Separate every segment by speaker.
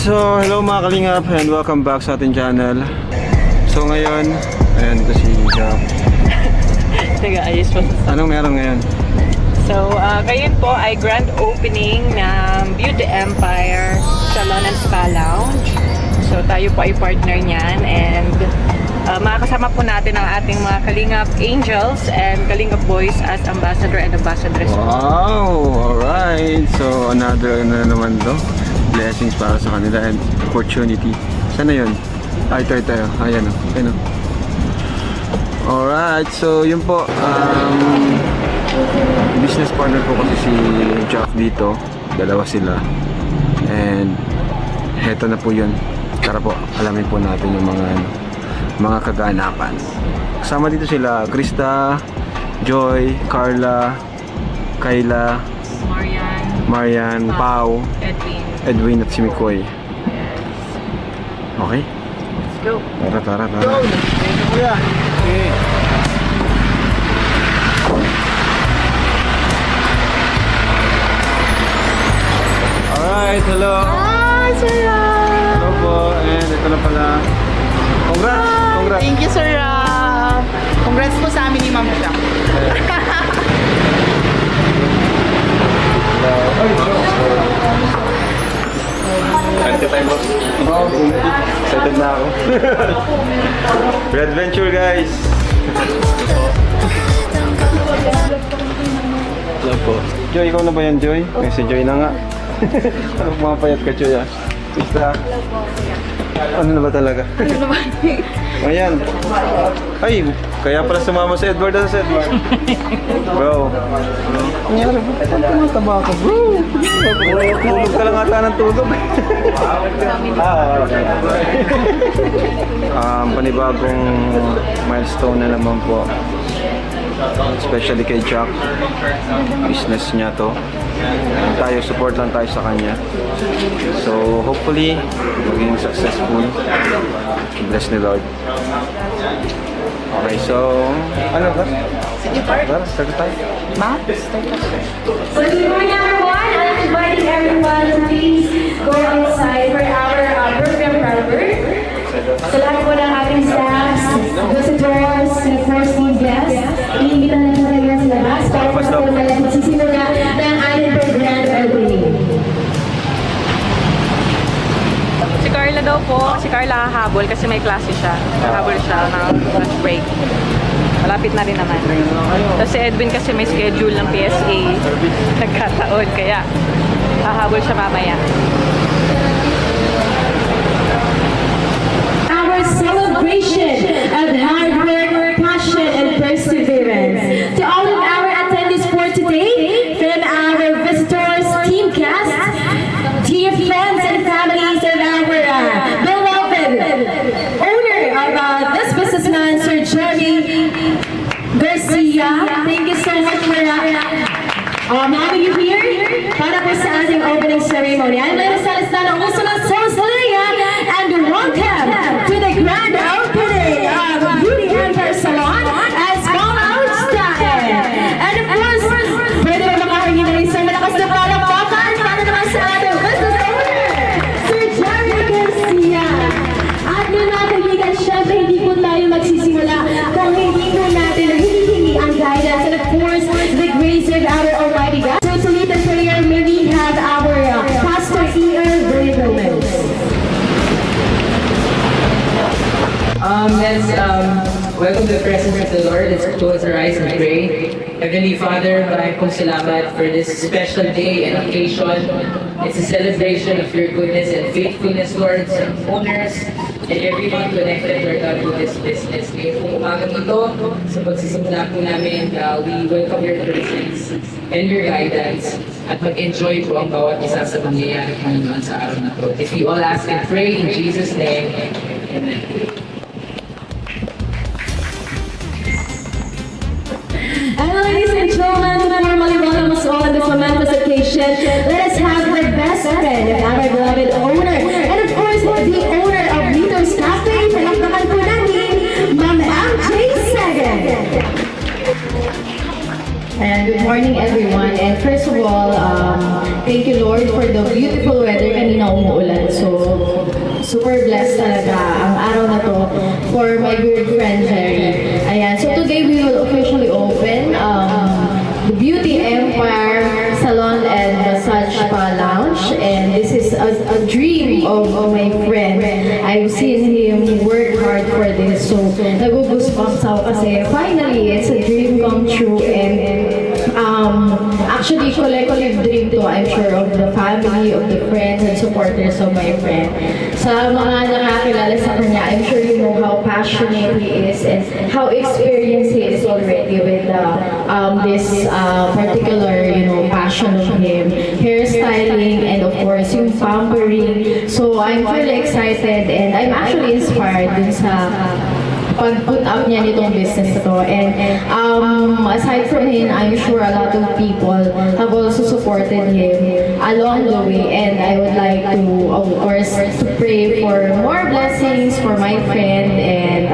Speaker 1: So, hello mga kalingap and welcome back sa ating channel. So ngayon, ayan ito si Jack.
Speaker 2: Teka, ayos pa.
Speaker 1: Anong meron ngayon?
Speaker 2: So, ngayon po ay grand opening ng Beauty Empire Salon and Spa Lounge. So, tayo po ay partner niyan and makakasama po natin ang ating mga Kalingap Angels and Kalingap Boys as ambassador and ambassadress.
Speaker 1: Wow! Alright! So, another na naman to. Blessings para sa kanila and opportunity. Sana yun? Ito. Ayan o. Ayan o. Alright, so yun po. Business partner po kasi si Jack dito. Dalawa sila. And heto na po yun. Tara po, alamin po natin yung mga kaganapan. Kasama dito sila Krista, Joy, Carla, Kayla, Marian, Pau, Edwin at si Mikoy. Okay?
Speaker 2: Let's go.
Speaker 1: Tara. Alright, hello.
Speaker 3: Hi, Sir Rob!
Speaker 1: Hello po, and ito na pala. Congrats!
Speaker 3: Thank you, Sir Rob! Congrats po sa amin ni Ma'am Jack.
Speaker 1: Kanta tayo, boss. Excited na ako. Red Adventure, guys! Hello po. Joy, ikaw na ba yan, Joy? Si Joy na nga. Ano pumapayat ka, Joy, ah? Basta. Ano na ba talaga? Ayan. Ay, kaya pala sumama si Edward sa Edward. Bro. Nangyari ba? Saan tumataba ka, bro? Tulog ka lang ata ng tulog. Panibagong milestone na naman po. Especially kay Jack. Business niya to. Tayo, support lang tayo sa kanya. So, hopefully, maging successful. Bless ni Lord. Okay, so, ano ba? Tara, start tayo.
Speaker 3: Ma?
Speaker 4: So good morning everyone. I'm inviting everyone to please go outside for our program proper. Sa lahat po ng ating staffs, visitors, and of course team guests, iimbita na po kayo sa labas para po sa po tayo magsisimula ng ating grand opening.
Speaker 2: Si Carla daw po, si Carla hahabol kasi may klase siya. Hahabol siya ng lunch break. Malapit na rin naman. Tapos si Edwin kasi may schedule ng PSA. Nagkataon, kaya hahabol siya mamaya.
Speaker 4: Our celebration of hard work, passion, and perseverance. To all of our attendees for today, from our visitors, team cast, dear friends and families of our beloved owner of this businessman, Sir Jeremy Garcia. Thank you so much for having you here para po sa ating opening ceremony. I'm Lena Salestano, also ng Sosalia, and welcome to the grand opening of Beauty Empire Salon as Small Out Style. And of course, pwede ba makahingi na isang malakas na palakpakan para naman sa ating business owner, Sir Jeremy Garcia. At mga kaibigan, syempre hindi po tayo magsisimula kung hindi po natin hinihingi ang guidance and of course, the grace of our Almighty God. So to lead the prayer, may we have our Pastor E.R. Gomez.
Speaker 5: Let's welcome the presence of the Lord. Let's close our eyes and pray. Heavenly Father, maraming pong salamat for this special day and occasion. It's a celebration of your goodness and faithfulness, Lord, sa owners and everyone connected, Lord God, to this business. Ngayon pong umagang ito, sa pagsisimula po namin, we welcome your presence and your guidance at mag-enjoy po ang bawat isa sa mangyayari Panginoon sa araw na ito. If we all ask and pray in Jesus' name, Amen.
Speaker 4: And ladies and gentlemen, formally welcome us all on this momentous occasion. Let us have the best friend of our beloved owner, and of course, the owner of Litos Cafe. Palakpakan po natin, Ma'am MJ Sagan.
Speaker 3: And
Speaker 4: and good morning everyone. And first of all, thank you Lord for the beautiful weather. Kanina umuulan. So, super blessed talaga ang araw na to for my good friend Jerry. Ayan. So today we will officially open the Beauty Empire Salon and Massage Spa Lounge. And this is a dream of my friend. I've seen him work hard for this. So, nag-goosebumps ako kasi finally, it's a dream come true. And actually, collective dream to, I'm sure, of the family, of the friends and supporters of my friend. Sa mga nakakilala sa kanya, I'm sure you know how passionate he is and how experienced he is already with this particular, passion of him. Hairstyling and of course, yung pampering. So, I'm really excited and I'm actually inspired dun sa pag-put up niya nitong business na to. And aside from him, I'm sure a lot of people have also supported him along the way. And I would like to, of course, to pray for more blessings for my friend. And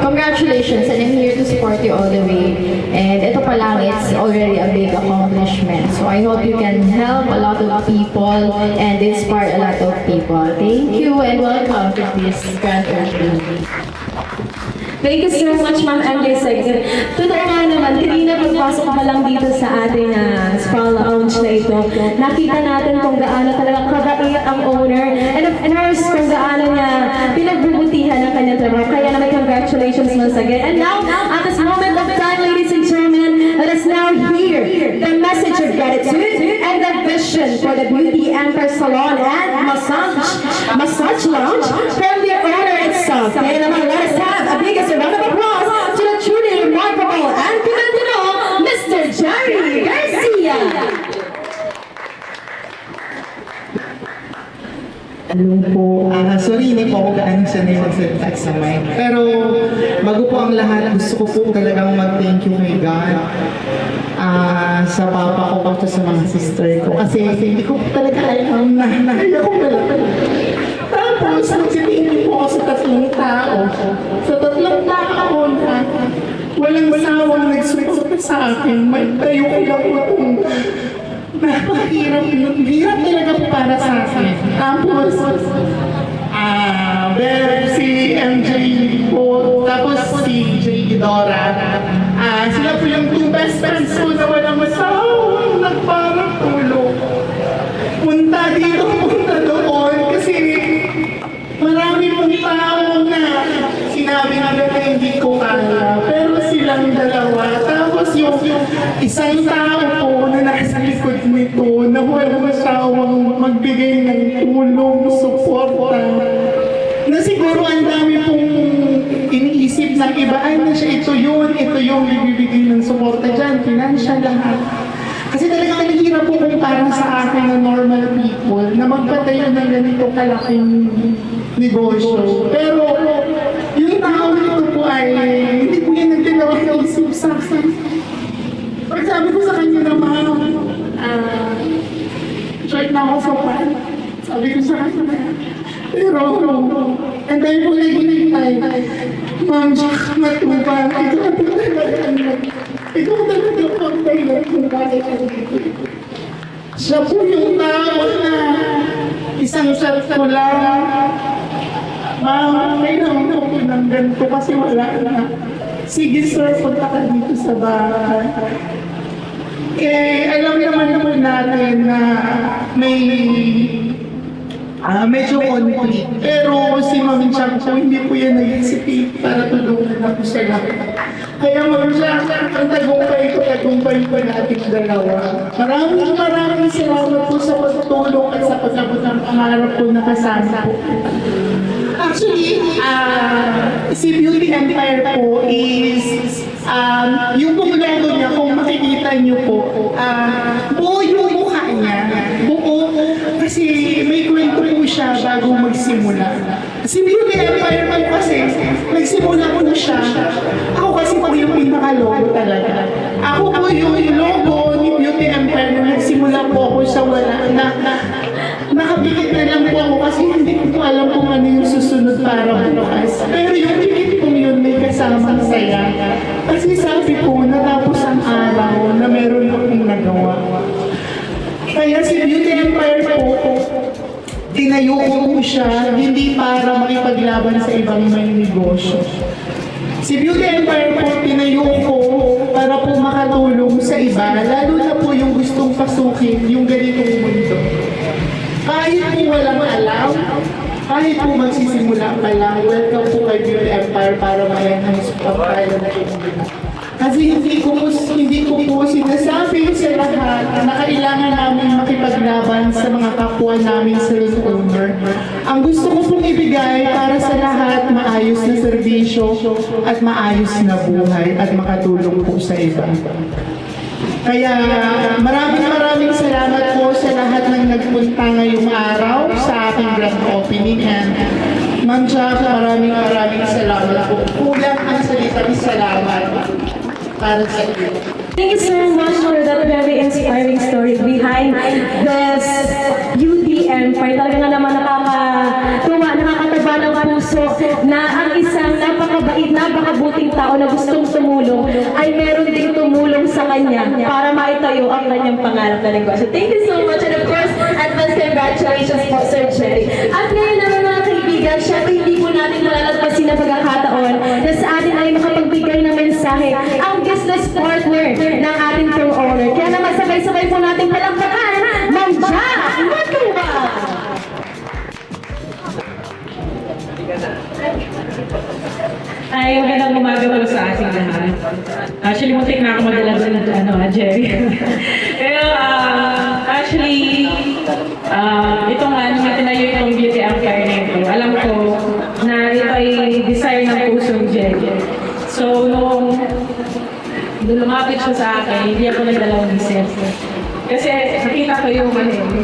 Speaker 4: congratulations. And I'm here to support you all the way. And ito pa lang, it's already a big accomplishment. So I hope you can help a lot of people and inspire a lot of people. Thank you and welcome to this grand opening.
Speaker 6: Thank you so much, Ma'am MJ Second. Totoo nga naman, kanina pagpasok pa lang dito sa ating spa lounge na ito, nakita natin kung gaano talaga kabait ang owner and of course kung gaano niya pinagbubutihan ang kanyang trabaho. Kaya naman congratulations once again. And now, at this moment of time, ladies and gentlemen, let us now hear the message of gratitude and the vision for the Beauty Empire Salon and Massage Lounge from the owner itself. Kaya naman, let us have a biggest round of applause to the truly remarkable and commendable Mr. Jerry Garcia.
Speaker 3: Hello po. Sorry, hindi po ako gaano sanay magsalita sa mic. Pero bago po ang lahat, gusto ko po talagang mag-thank you kay God. Sa papa ko at sa mga sister ko. Kasi hindi ko talaga alam na nahaya ko talaga. Tapos, nagsitingin po ako sa tatlong tao. Sa tatlong tao na walang sawang nagsusunod sa akin. May tayo ko lang po itong napakahirap. Hirap talaga po para sa akin. Tapos, si MJ po, tapos si J. Dora. Sila po yung two best friends ko na walang masawang nagparang tulong. Punta dito, punta doon, kasi marami pong tao na sinabi na hindi ko kaya, pero silang dalawa. Tapos yung isang tao po na nasa likod nito na walang masawang magbigay ng tulong, suporta, na siguro ang dami pong iniisip ng iba, ay na siya, ito yung ibibigay ng suporta dyan, financial lahat. Kasi talagang nahihirap po kung parang sa akin na normal people na magpatayo ng ganito kalaking negosyo. Pero yung tao nito po ay hindi po yan nagdalawa na isip sa akin. Pag sabi ko sa kanya naman, short na ako sa pan. Sabi ko sa kanya, pero and then po naginintay, Ma'am Jack, matubang, ikaw talaga pagpailan kung bakit ako dito. Siya po yung tao na isang shot ko lang. Ma'am, kailangan ko ng ganito kasi wala na. Sige sir, punta ka dito sa bahay. Alam naman natin na may medyo conflict. Pero si Ma'am Jack po, hindi po yan nag-isipin para tulungan ako sa lahat. Kaya Ma'am Jack, ang tagumpay ko natin dalawa. Maraming salamat po sa pagtulong at sa pag-abot ng pangarap ko na kasama po. Actually, si Beauty Empire po is, yung pong logo niya, kung makikita niyo po, buo yung mukha niya. Buo. Kasi may kwento po siya bago magsimula. Si Beauty Empire po kasi, nagsimula po na siya. Ako kasi po yung pinaka-logo talaga. Ako po yung logo ni Beauty Empire na nagsimula po ako sa wala na nakapikit na lang po ako kasi hindi ko alam kung ano yung susunod para bukas. Pero yung pikit ko yun may kasamang saya. Kasi sabi ko, natapos ang araw na meron tinayo ko po siya hindi para makipaglaban sa ibang may negosyo. Si Beauty Empire po, tinayo ko para po makatulong sa iba, lalo na po yung gustong pasukin yung ganitong mundo. Kahit po walang alam, kahit po magsisimula pa lang, welcome po kay Beauty Empire para ma-enhance po ang kaya na ito. Kasi hindi ko po sinasabi sa lahat na kailangan namin makipaglaban sa mga kapwa namin salon owner. Ang gusto ko pong ibigay para sa lahat, maayos na serbisyo at maayos na buhay at makatulong po sa iba. Kaya maraming salamat po sa lahat ng nagpunta ngayong araw sa aking grand opening. And Ma'am Jack, maraming salamat po. Kulang ang salitang salamat para sa iyo.
Speaker 6: Thank you so much for that very inspiring story behind this Beauty Empire. Talaga nga naman nakakatuwa, nakakataba ng puso na ang isang napakabait, napakabuting tao na gustong tumulong ay meron ding tumulong sa kanya para maitayo ang kanyang pangarap na negosyo. Thank you so much, and of course, advance congratulations po, Sir Jerry. At ngayon naman mga kaibigan, syempre hindi po natin malalagpasin ang pagkakataon na sa atin ay makapagbigay ng mensahe ang business partner ng ating co-owner. Kaya naman sabay-sabay po natin palakpakan, Ma'am Jack Matuba!
Speaker 2: Ay, magandang umaga po sa ating lahat. Actually, muntik na ako madala doon na Jerry. Pero, actually, itong tinayo itong Beauty Empire na ito, alam ko na ito ay desire ng puso ni Jerry. So, nung lumapit siya sa akin, hindi ako nagdalawang isip. Kasi nakita ko yung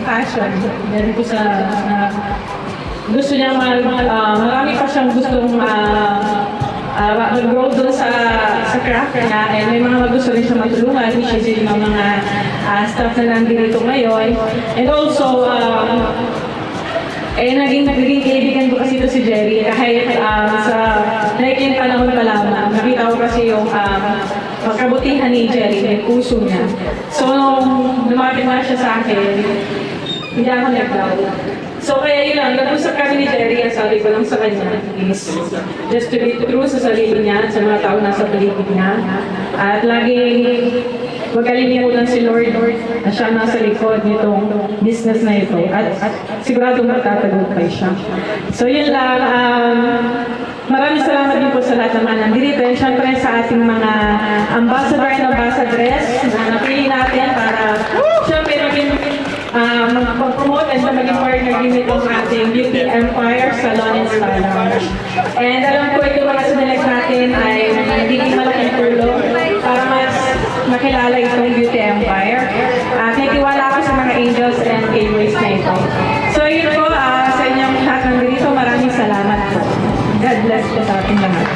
Speaker 2: passion. Dahil ko sa gusto niya marami pa siyang gustong mag-grow doon sa craft niya, and may mga gusto rin siya matulungan, which is yung mga staff na nandito ngayon. And also, naging kaibigan ko kasi ito si Jerry, kahit sa naikin panahon pa lamang, nakita ko kasi yung pagkabutihan ni Jerry, yung puso niya. So, nung lumapit na siya sa akin, hindi ako nag-doubt. So kaya yun lang, nag-usap kami ni Jerry, ang sabi ko lang sa kanya is just to be true sa sarili niya, sa mga tao nasa paligid niya. At laging magkalinimutan si Lord na siya nasa likod nitong business na ito. At sigurado magtatagumpay siya. So yun lang, maraming salamat din po sa lahat ng mga nandito. And syempre sa ating mga ambassador and ambassadress na napili natin para syempre mag-promote and maging partner din itong ating Beauty Empire Salon and Spa Lounge. And alam ko ito mga sinilag natin ay magiging malaking tulong para mas makilala itong Beauty Empire. Nagtiwala ako sa mga angels and gateways na ito. So yun po, sa inyong lahat nandito, maraming salamat po. God bless po sa ating lahat.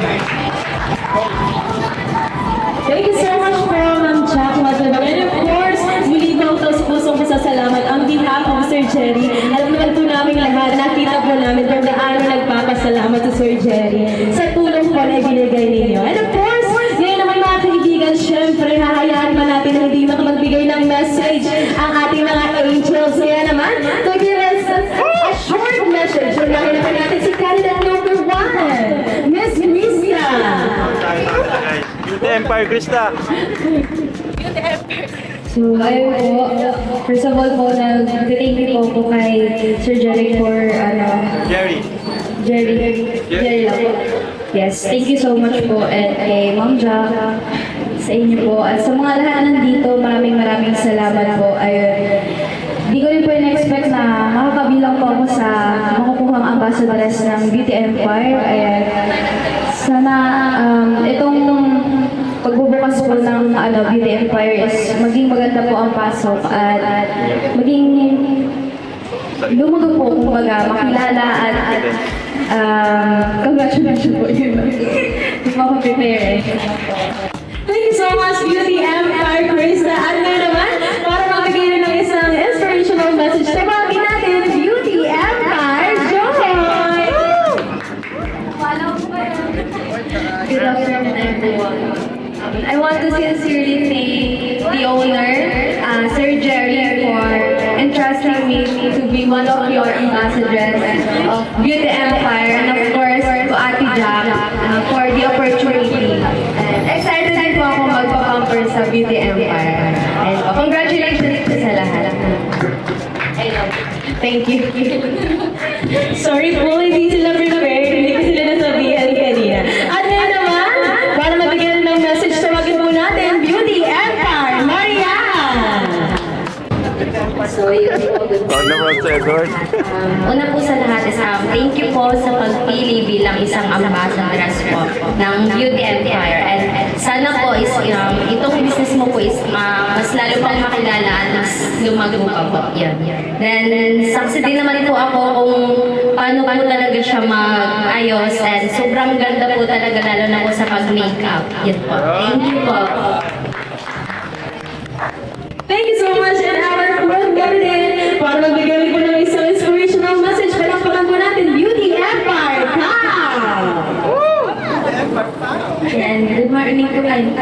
Speaker 6: Thank you so much po, Ma'am Jack Matuba. And of course, muli po ito sa pusong pasasalamat on behalf of Sir Jerry. Alam naman po namin lahat, nakita po namin kung gaano nagpapasalamat sa Sir Jerry sa tulong po na ibinigay ninyo. And of course, ngayon naman mga kaibigan, syempre, hahayaan pa natin na hindi makapagbigay ng message ang ating mga angels. Kaya naman, to give us a short message, unahin naman natin si candidate number 1, Miss Krista.
Speaker 7: Beauty Empire, Krista.
Speaker 8: So, ayun po, first of all po, nag-thank you po kay Sir Jerry for, Jerry lang po. Yes, thank you so much po, and kay Ma'am Jack, sa inyo po, at sa mga lahat nandito, maraming salamat po. Ayun, di ko rin po in-expect na makakabilang po ako sa makukuhang ambassadoress ng Beauty Empire. Ayun, sana itong pagbubukas po ng Beauty Empire is maging maganda po ang pasok at maging lumudo po, kumbaga, makilala at congratulations po yun. Hindi mo ako prepare.
Speaker 6: Thank you so much, Beauty Empire, Krista. At ngayon naman, para magbigay na ng isang inspirational message, tawagin natin, Beauty Empire, Joy!
Speaker 8: Good afternoon, everyone. I want to sincerely thank the owner, Sir Jerry, for entrusting me to be one of your ambassadors of Beauty Empire, and of course, to Ate Jack for the opportunity. And excited din po ako magpa-pamper sa Beauty Empire. And congratulations po sa lahat. Thank you.
Speaker 6: Sorry po, hindi sila prepared. Hindi ko sila nasabihan kanina. At ngayon naman, para mabigyan ng message, tawagin po natin, Beauty Empire, Marian!
Speaker 8: So, yun po.
Speaker 1: Edward.
Speaker 8: Una po sa lahat is thank you po sa pagpili bilang isang ambassadors po ng Beauty Empire. And sana po is itong business mo po is mas lalo pang makilala at mas lumago pa po. Yan. Then, saksi din naman po ako kung paano po talaga siya mag-ayos. And sobrang ganda po talaga lalo na po sa pag-makeup. Yan po. Thank you po.
Speaker 6: Thank you so much, and our fourth candidate, para magbigay po ng isang inspirational message, palakpakan po natin, Beauty Empire, Kyle!
Speaker 8: Yan, good morning po kayo.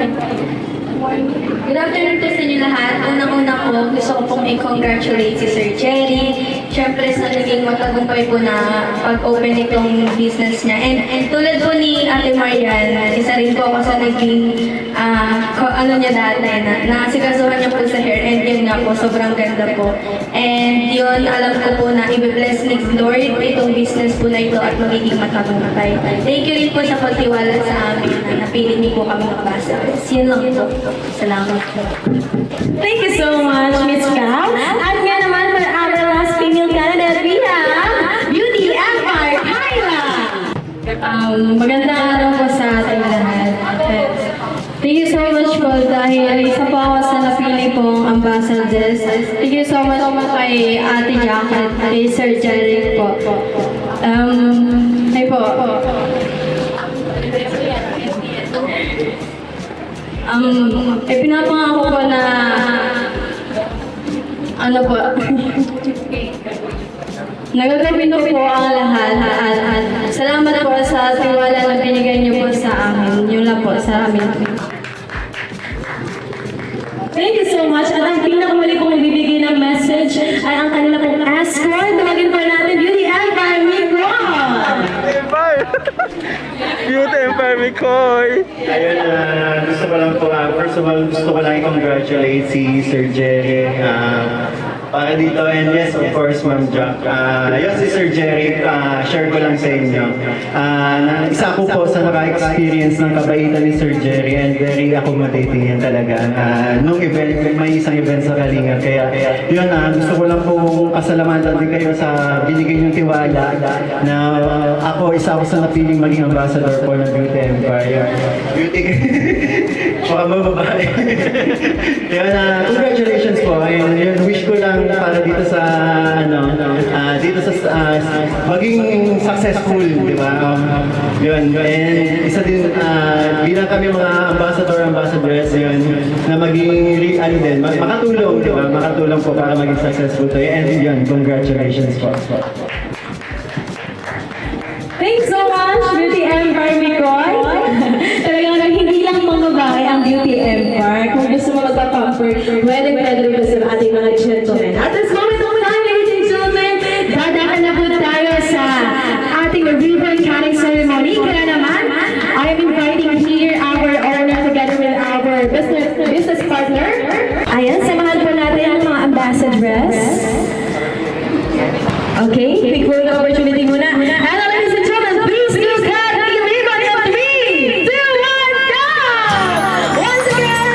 Speaker 8: Good afternoon po sa inyo lahat. Unang-una po, gusto ko pong i-congratulate si Sir Jerry. Siyempre sa naging matagumpay po na pag-open nitong business niya. And tulad po ni Ate Marian, isa rin po ako sa naging ano niya dati na nasikasuhan niya po sa hair, and yun nga po, sobrang ganda po. And yun, alam ko po na i-bless ni Lord itong business po na ito at magiging matagumpay. Thank you rin po sa pagtiwala sa amin na napili niyo po kami ng ambassadors. Yun lang po. Salamat po.
Speaker 6: Thank you so much, Miss Cal. At nga naman, for our last female candidate, we have Beauty Empire, Kyla!
Speaker 4: Magandang araw po sa ating lahat. Thank you so much po dahil isa po ako sa napili pong ambassadors. Thank you so much kay Ate Jack at kay Sir Jerry po. Ay po. Pinapangako po na ano po, nagagawin ko po ang lahat at salamat po sa tiwala na binigay niyo po sa amin. Yun lang po sa amin.
Speaker 6: Thank you so much. At ang pinakamuli kong ibibigay ng message ay ang kanila pong escort. Tawagin po natin, Beauty Empire, Micron!
Speaker 7: Beauty Empire, Mikoy!
Speaker 9: Ayun, gusto ko lang po, first of all, gusto ko lang i-congratulate si Sir Jerry para dito, and yes, of course, Ma'am Jack. Yun si Sir Jerry, share ko lang sa inyo. Isa ko po sa naka-experience ng kabaitan ni Sir Jerry, and very accommodating yan talaga. Nung event, may isang event sa Kalinga, kaya yun, gusto ko lang po pasalamatan din kayo sa binigay niyong tiwala na isa ako sa napiling maging ambassador po ng Beauty Empire. Beauty, baka mababae. Yun, congratulations po, and yun, wish ko lang para dito sa maging successful, di ba? Yun, and isa din bilang kami mga ambassadors yun, na maging makatulong, di ba? Makatulong po para maging successful tayo, and yun, congratulations po.
Speaker 6: Thanks so much, Beauty Empire, Mikoy! Talagang hindi lang mga babae ang Beauty Empire. Kung gusto mo magpa-pamper, pwede rin kasi ang ating mga gentlemen. At this moment of time, ladies and gentlemen, dadakan na po tayo sa ating ribbon cutting ceremony. Kaya naman, I am inviting here our owner together with our business partner. Ayan, samahan po natin ang mga ambassadors. Okay, quick photo opportunity muna. And ladies and gentlemen, please look at the ribbon in 3, 2, 1, go! Once again,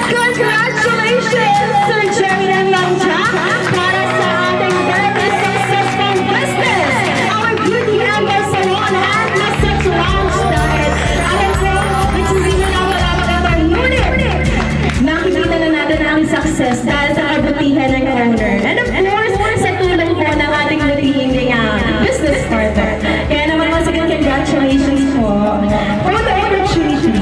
Speaker 6: congratulations, Sir Jerry and Ma'am Jack, para sa ating very successful business. Our Beauty Empire Salon at Massage Lounge dahil alam ko, hindi na wala magandang ngunit. Nakikita na natin ang success dahil sa kabutihan ng owner. And of course, sa tulong po ng ating lutihing business partner. Kaya naman once again, congratulations po for the opportunity.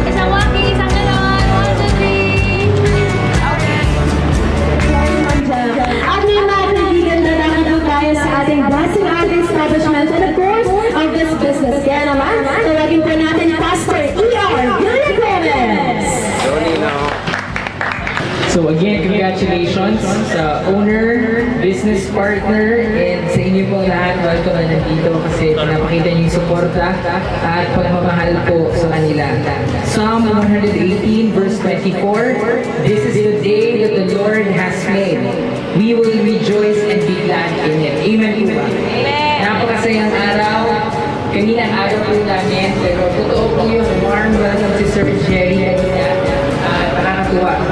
Speaker 8: Isang waki, isang galon, 1, 2, 3.
Speaker 6: At ngayon mga kaibigan, nalaman po tayo sa ating blessing ating establishment and of course, of this business. Kaya naman, tawagin po natin Pastor E.R. Villagomez.
Speaker 5: congratulations sa owner, business partner, and sa inyo po lahat. Welcome na nandito kasi napakita niyo yung suporta at pagmamahal po sa kanila. Psalm 118 verse 24, "This is the day that the Lord has made. We will rejoice and be glad in it." Amen po ba? Napakasayang araw. Kanina ang araw po namin, pero totoo po yung warm welcome si Sir Jerry kanina. Nakakatuwa.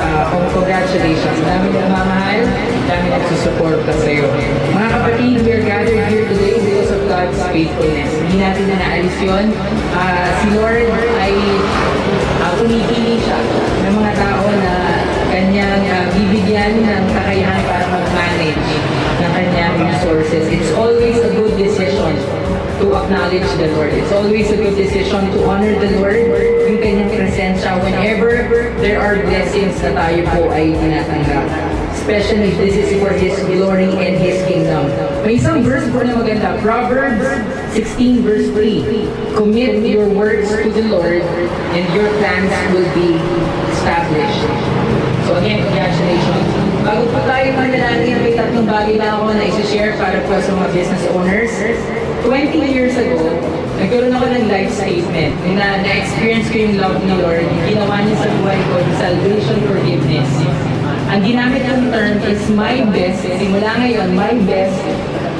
Speaker 5: Congratulations. Dami nagmamahal, dami nagsusuporta sa iyo. Mga kapatid, we are gathered here today because of God's faithfulness. Hindi natin na naalis yun. Si Lord ay pumipili siya ng mga tao na kanyang bibigyan ng kakayahan para mag-manage ng kanyang resources. It's always a good decision to acknowledge the Lord. It's always a good decision to honor the Lord, yung kanyang presensya whenever there are blessings na tayo po ay tinatanggap. Especially if this is for His glory and His kingdom. May isang verse po na maganda, Proverbs 16 verse 3. "Commit your works to the Lord and your plans will be established." So again, congratulations. Bago po tayo manalangin, may tatlong bagay na ako na isi-share para po sa mga business owners. 20 years ago, nagkaroon ako ng life statement na na-experience ko yung love ni Lord. Ginawa niya sa buhay ko, salvation, forgiveness. Ang ginamit ng term is my best, simula ngayon, my best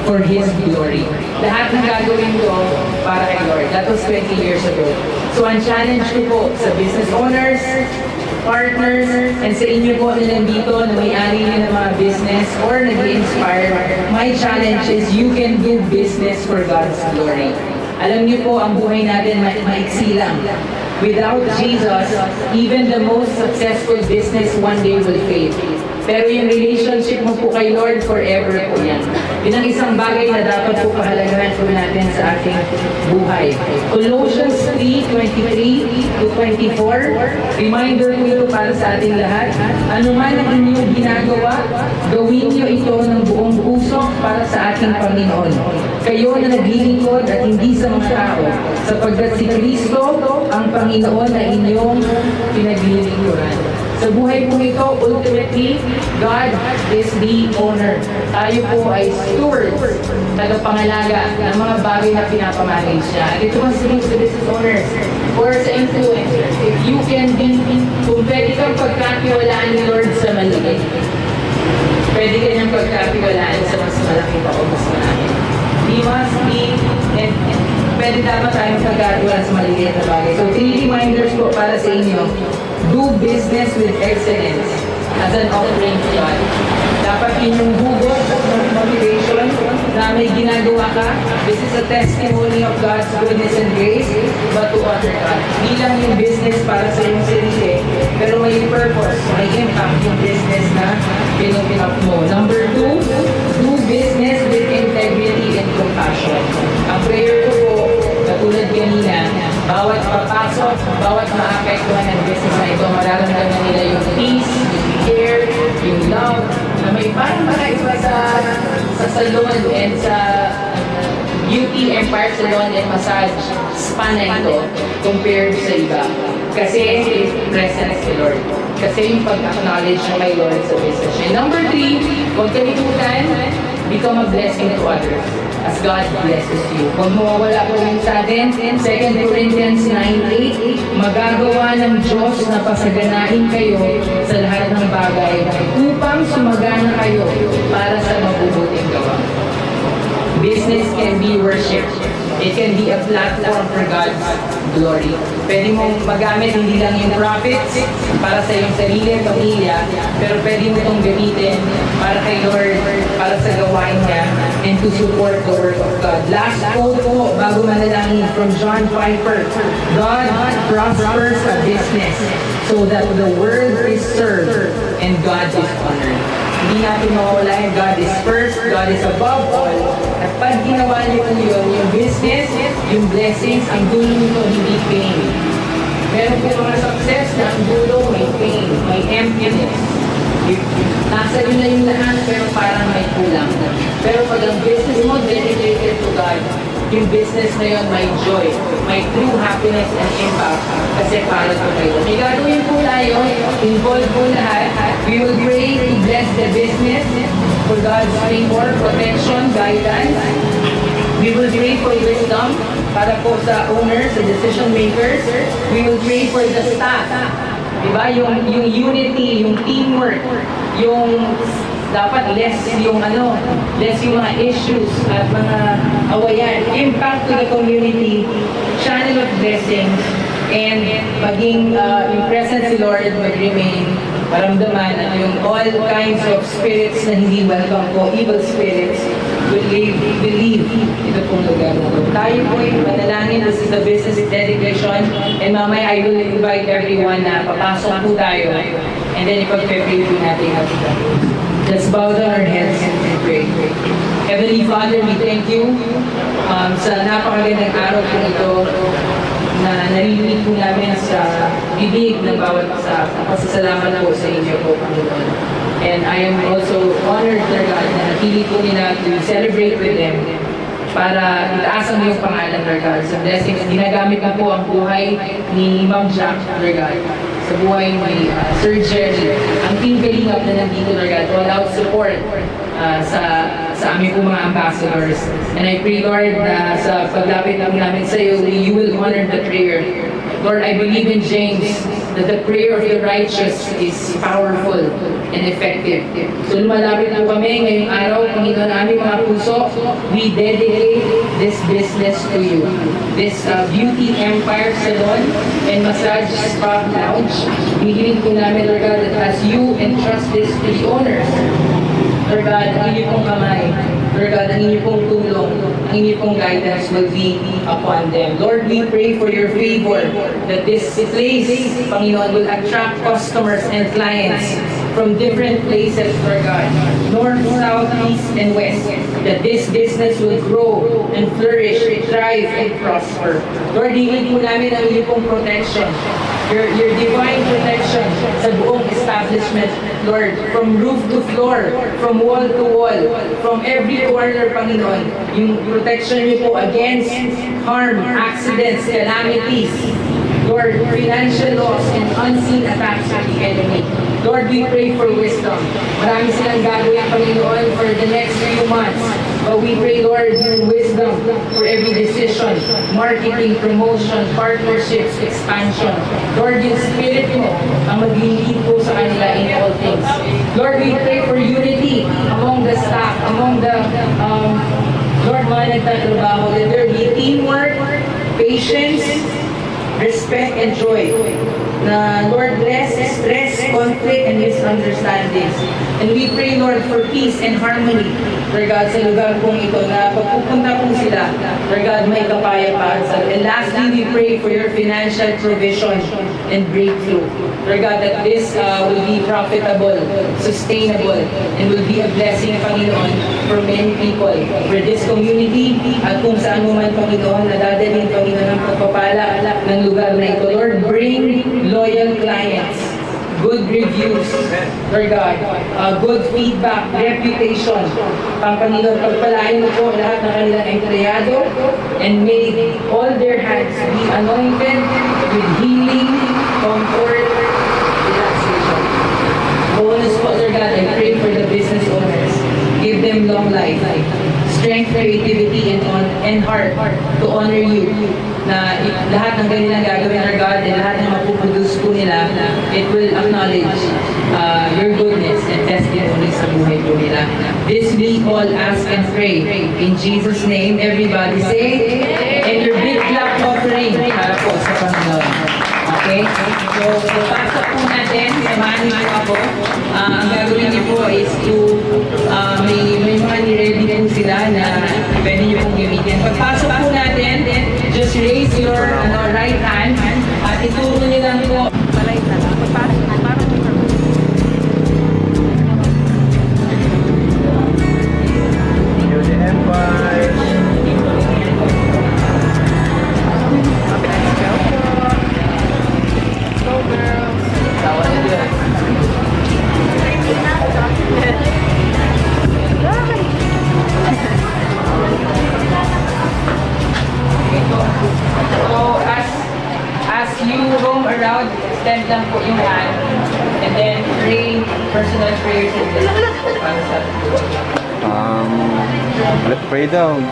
Speaker 5: for His glory. Lahat ng gagawin ko para kay Lord. That was 20 years ago. So ang challenge ko po sa business owners, partners, and sa inyo po na nandito na may-ari nyo ng mga business or nag-i-inspire, my challenge is you can do business for God's glory. Alam niyo po, ang buhay natin maiksi lang. Without Jesus, even the most successful business one day will fail. Pero yung relationship mo po kay Lord, forever po yan. Yun ang isang bagay na dapat po pahalagahan po natin sa ating buhay. Colossians 3:23-24, reminder po ito para sa ating lahat. Ano man ang inyong ginagawa, gawin niyo ito ng buong puso para sa ating Panginoon. Kayo na naglilingkod at hindi sa mga tao, sapagkat si Kristo ang Panginoon na inyong pinaglilingkuran. Sa buhay po ito, ultimately, God is the owner. Tayo po ay stewards, tagapangalaga ng mga bagay na pinapamanage niya. And ito ang sabihin sa business owners or sa influencers. If you can be, kung pwede kang pagkatiwalaan ni Lord sa maliit, pwede ka niyang pagkatiwalaan sa mas malaki pa o mas malaki. We must be, and pwede dapat tayong pagkatiwalaan sa maliliit na bagay. So, 3 reminders po para sa inyo. Do business with excellence as an offering to God. Dapat inyong hugot ng motivation na may ginagawa ka. This is a testimony of God's goodness and grace, but to honor God. Hindi lang yung business para sa iyong sarili, pero may purpose, may impact yung business na pinupinap mo. Number 2, do business with integrity and compassion. Ang prayer ko po, katulad kanina, bawat papasok, bawat maapektuhan ng business na ito, mararamdaman nila yung peace, yung care, yung love, na may parang makaiba sa salon and sa beauty empire salon and massage spa na ito compared sa iba. Kasi presence ni Lord. Kasi yung pag-acknowledge ng may Lord sa business niya. Number 3, huwag kalimutan, become a blessing to others as God blesses you. Huwag mawawala po yung sa atin. 2 Corinthians 9:8, magagawa ng Diyos na pasaganain kayo sa lahat ng bagay upang sumagana kayo para sa mabubuting gawa. Business can be worship. It can be a platform for God's glory. Pwede mong magamit hindi lang yung profits para sa iyong sarili, pamilya, pero pwede mo itong gamitin para kay Lord, para sa gawain niya, and to support the work of God. Last quote po, bago manalangin, from John Piper, God prospers a business so that the world is served and God is honored. Hindi natin mawawala yung God is first, God is above all. At pag ginawa niyo po yun, yung business, yung blessings, ang dulo nito hindi pain. Meron po mga success na ang dulo may pain, may emptiness. Nasa yun na yung lahat pero parang may kulang. Pero pag ang business mo dedicated to God, yung business na yun may joy, may true happiness and impact kasi para sa kayo. May gagawin po tayo, involve po lahat. We will pray to bless the business for God's favor, protection, guidance. We will pray for wisdom para po sa owners, sa decision makers. We will pray for the staff. Diba? Yung unity, yung teamwork, yung dapat less yung mga issues at mga awayan. Impact to the community, channel of blessings, and maging yung presence si Lord mag-remain, maramdaman na yung all kinds of spirits na hindi welcome po, evil spirits, will leave ito pong lugar na ito. Tayo po yung manalangin, this is the business dedication, and mamaya I will invite everyone na papasok po tayo, and then ipag-pray po natin ang ito. Let's bow down our heads and pray. Heavenly Father, we thank you sa napakagandang araw po ito na narinig po namin sa bibig ng bawat isa. Pasasalamat po sa inyo po, Panginoon. And I am also honored, Lord God, na napili po nila to celebrate with them para itaasan mo yung pangalan, Lord God, sa blessings. Ginagamit na po ang buhay ni Ma'am Jack, Lord God, sa buhay ni Sir Jerry. Ang team Kalingap na nandito, Lord God, all-out support sa aming po mga ambassadors. And I pray, Lord, na sa paglapit namin sa iyo, you will honor the prayer. Lord, I believe in James that the prayer of the righteous is powerful and effective. So lumalapit po kami ngayong araw, Panginoon, aming mga puso, we dedicate this business to you. This Beauty Empire Salon and Massage Spa Lounge. Hihiling po namin, Lord God, that as you entrust this to the owners, Lord God, ang inyong pong kamay, Lord God, ang inyong pong tulong, ang inyong pong guidance will be upon them. Lord, we pray for your favor that this place, Panginoon, will attract customers and clients from different places, Lord God, north, south, east, and west, that this business will grow and flourish, thrive, and prosper. Lord, hiling po namin ang inyong pong protection, your divine protection sa buong establishment, Lord, from roof to floor, from wall to wall, from every corner, Panginoon, yung protection niyo po against harm, accidents, calamities, Lord, financial loss and unseen attacks of the enemy. Lord, we pray for wisdom. Marami silang gagawin, Panginoon, for the next few months. But we pray, Lord, yung wisdom for every decision, marketing, promotion, partnerships, expansion. Lord, yung spirit mo ang mag-lead po sa kanila in all things. Lord, we pray for unity among the staff, among the, Lord, mga nagtatrabaho, that there be teamwork, patience, respect, and joy. Na Lord, bless stress, conflict, and misunderstandings. And we pray, Lord, for peace and harmony, Lord God, sa lugar pong ito, na pagpupunta pong sila, Lord God, may kapayapaan. And lastly, we pray for your financial provision and breakthrough. Lord God, that this will be profitable, sustainable, and will be a blessing, Panginoon, for many people, for this community, at kung saan mo man, Panginoon, nadadalhin, Panginoon, ang pagpapala ng lugar na ito. Lord, bring loyal clients, good reviews, Lord God, good feedback, reputation. Panginoon, pagpalain mo po lahat ng kanilang empleyado, and may all their hands be anointed with healing, comfort, relaxation. Bonus po, Lord God, I pray for the business owners. Give them long life, strength, creativity, and heart to honor you. Na lahat ng kanilang gagawin, Lord God, and lahat ng mapuproduce po nila, it will acknowledge your goodness and testimony sa buhay po nila. This we all ask and pray. In Jesus' name, everybody say, and your big clap offering para po sa Panginoon. Okay? So, pasok po natin, samahan niyo ako. Ang gagawin niyo po is to, may mga niready po sila na pwede niyo pong gamitin. Pagpasok po natin, just raise your right hand at ituro niyo lang po.
Speaker 1: Beauty Empire.
Speaker 2: Go girls!
Speaker 5: Tawa na dyan. you roam around, extend lang po yung hand. And then pray, personal prayers and blessings po para sa
Speaker 1: Let's pray down.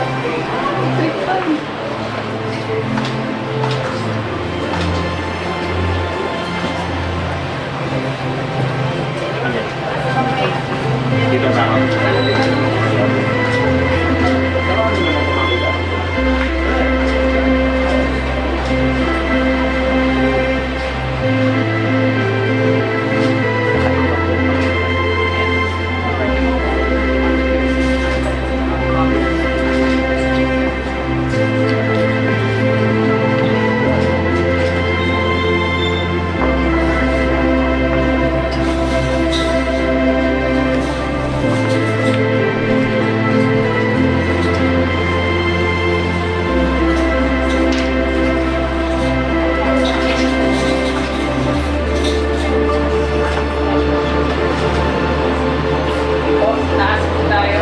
Speaker 5: taas po tayo.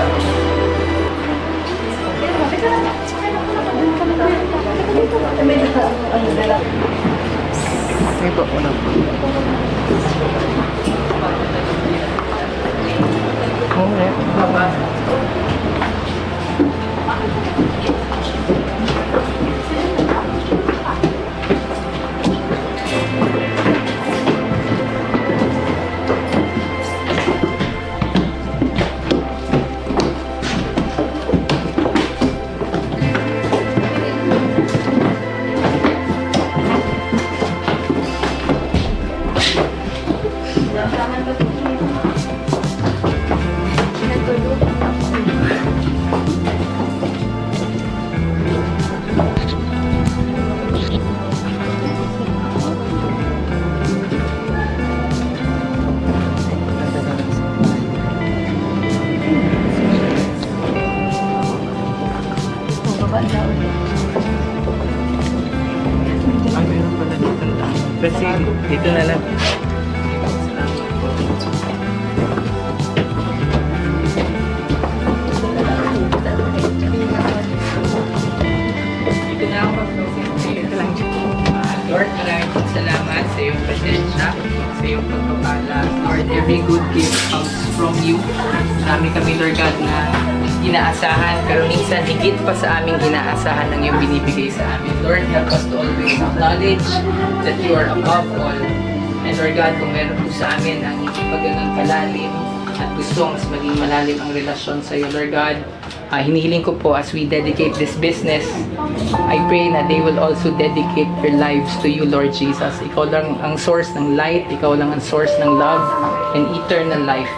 Speaker 7: Kasi dito na lang.
Speaker 5: Dito na ako mag-closing prayer. Lord, maraming salamat sa iyong presensya, sa iyong pagpapala. Lord, every good gift comes from you. Marami kami, Lord God, na inaasahan, pero minsan higit pa sa aming inaasahan ng iyong binibigay sa amin. Lord, help us to always acknowledge that you are above all. And Lord God, kung meron po sa amin ang hindi pa ganun kalalim at gusto mas maging malalim ang relasyon sa iyo, Lord God, hinihiling ko po as we dedicate this business, I pray na they will also dedicate their lives to you, Lord Jesus. Ikaw lang ang source ng light, ikaw lang ang source ng love and eternal life.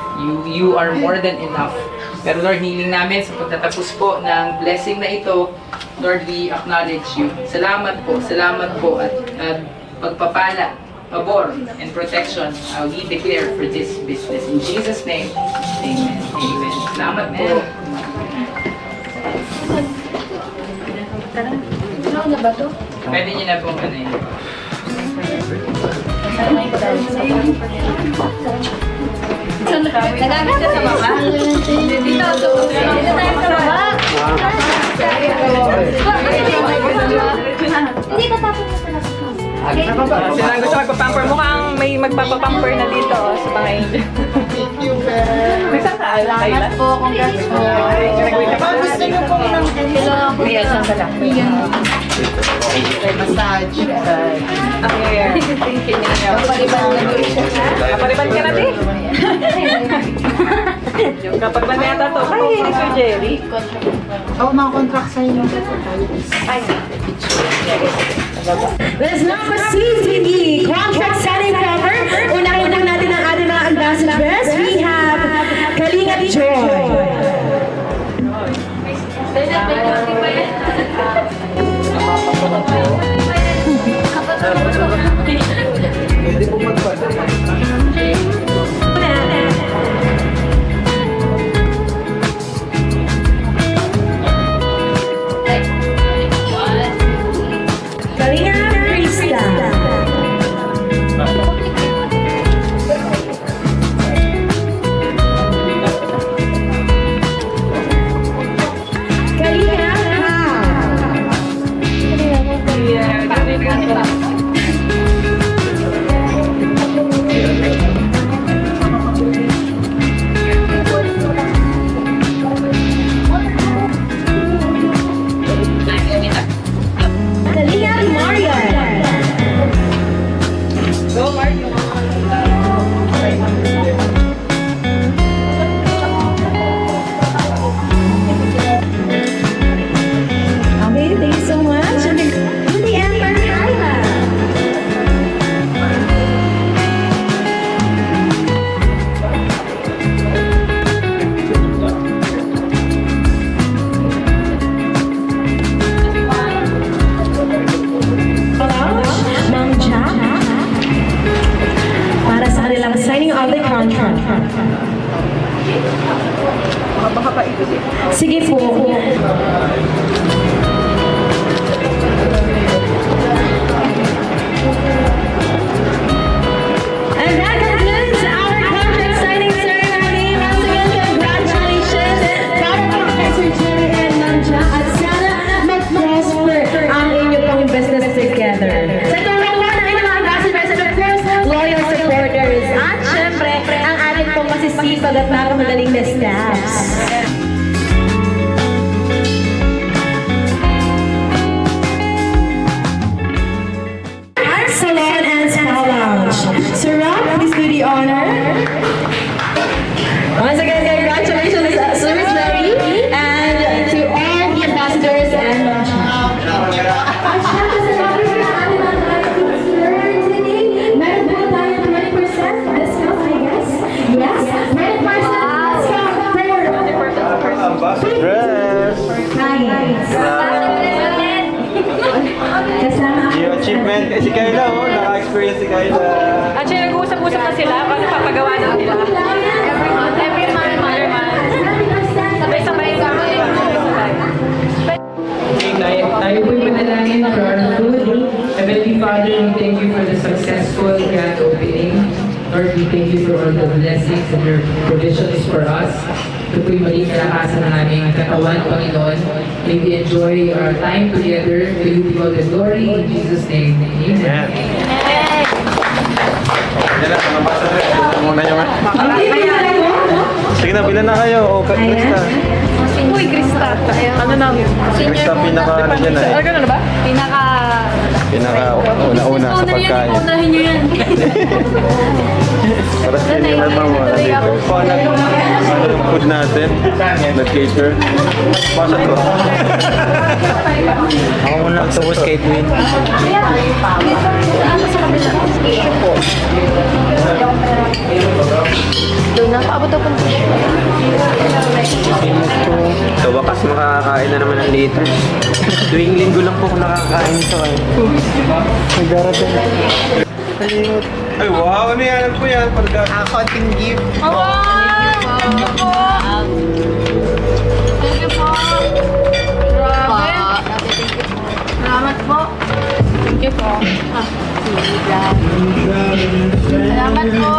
Speaker 5: You are more than enough. Pero Lord, hinihiling namin sa pagtatapos po ng blessing na ito, Lord, we acknowledge you. Salamat po at pagpapala, pabor, and protection we declare for this business. In Jesus' name, amen. Amen. Salamat po. Pwede niyo na pong ano yun.
Speaker 8: Nagamit ka sa baba? Dito tayo sa baba. Hindi ka tapos na talaga.
Speaker 2: Sila gusto magpapamper. Mukhang may magpapapamper na dito sa mga angel.
Speaker 3: Thank you, Ben.
Speaker 2: May saan ka?
Speaker 8: Salamat po, congrats po.
Speaker 3: Gusto niyo po ng
Speaker 2: May asang ka lang.
Speaker 3: massage.
Speaker 2: Thank you. Kapaliban ka na, di? Kapaliban na yata to. Kaya ni Sir Jerry.
Speaker 3: Oo, mga contract sa inyo.
Speaker 2: Ay.
Speaker 4: Let's now proceed to the contract signing cover. Unahin po natin ang ating mga ambassadors. We have Kalingap Joy. Kalingap Krista. Kalingap Hal.
Speaker 6: mantra. Sige po. And that concludes our contract signing ceremony. Once again, congratulations, Professor Jerry and Manja. At sana mag-prosper ang inyo pong business together. Sa tulong mo ng inyong mga ambassadors and of course, loyal supporters. At syempre, ang ating pong masisipag at nakamadaling na staffs. Salon and Spa Lounge. Sir Rob, please do the honor. Once again, congratulations, Sir Jerry, and to all the ambassadors and at syempre sa mga ating mga today, meron po tayo 20% discount, I guess. Yes, 20% discount for
Speaker 7: Dress!
Speaker 6: clients. Kasama ako.
Speaker 7: Yung achievement. Eh, si Kayla, oh. Naka-experience si Kayla.
Speaker 2: Actually, nag-uusap-usap na sila paano papagawa na nila. Every month. Sabay-sabay kami.
Speaker 5: Tayo po'y manalangin for our food. Heavenly Father, we thank you for the successful grand opening. Lord, we thank you for all the blessings and your provisions for us. Ito po'y maging kalakasan ng aming katawan, Panginoon. May we enjoy our time together. To you be all the glory. In Jesus' name, amen.
Speaker 7: Yan na, mga basa rin. Bilan muna nyo, man. Sige na, bilan na kayo. O, Krista.
Speaker 2: Uy, Krista. Ano na?
Speaker 7: Krista, pinaka, ano dyan na eh.
Speaker 2: Ano ba?
Speaker 7: Pinaka una-una sa pagkain.
Speaker 2: Unahin nyo yan.
Speaker 7: Para sa inyo, may mga ano yung food natin? Nag-cater. Basa ko. Ako muna ang tapos kay Edwin.
Speaker 1: Sa wakas makakakain na naman ng later. Tuwing linggo lang po ako nakakain ito eh. Nagdarating.
Speaker 7: Ay, wow! Ano yan? Ano po yan?
Speaker 3: Konting gift.
Speaker 8: Salamat po. Thank you po. Salamat po.